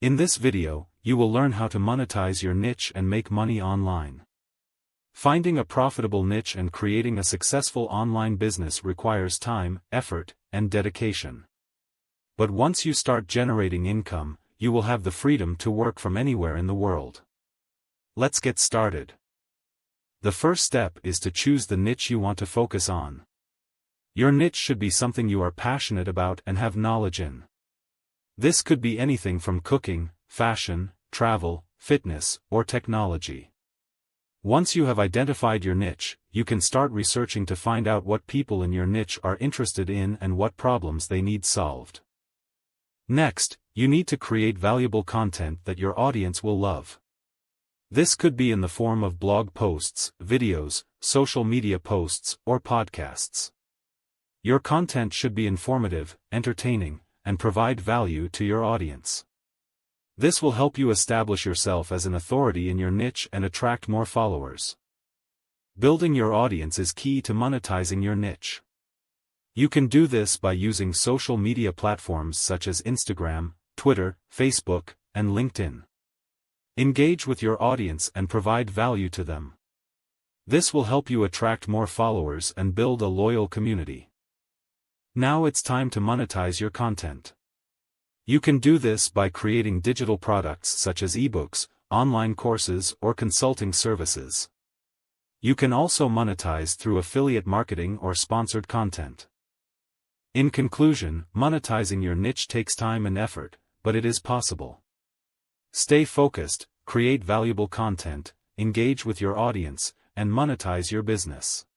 In this video, you will learn how to monetize your niche and make money online. Finding a profitable niche and creating a successful online business requires time, effort, and dedication. But once you start generating income, you will have the freedom to work from anywhere in the world. Let's get started. The first step is to choose the niche you want to focus on. Your niche should be something you are passionate about and have knowledge in. This could be anything from cooking, fashion, travel, fitness, or technology. Once you have identified your niche, you can start researching to find out what people in your niche are interested in and what problems they need solved. Next, you need to create valuable content that your audience will love. This could be in the form of blog posts, videos, social media posts, or podcasts. Your content should be informative, entertaining, and provide value to your audience. This will help you establish yourself as an authority in your niche and attract more followers. Building your audience is key to monetizing your niche. You can do this by using social media platforms such as Instagram, Twitter, Facebook, and LinkedIn. Engage with your audience and provide value to them. This will help you attract more followers and build a loyal community. Now it's time to monetize your content. You can do this by creating digital products such as ebooks, online courses, or consulting services. You can also monetize through affiliate marketing or sponsored content. In conclusion, monetizing your niche takes time and effort, but it is possible. Stay focused, create valuable content, engage with your audience, and monetize your business.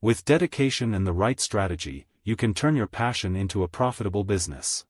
With dedication and the right strategy, you can turn your passion into a profitable business.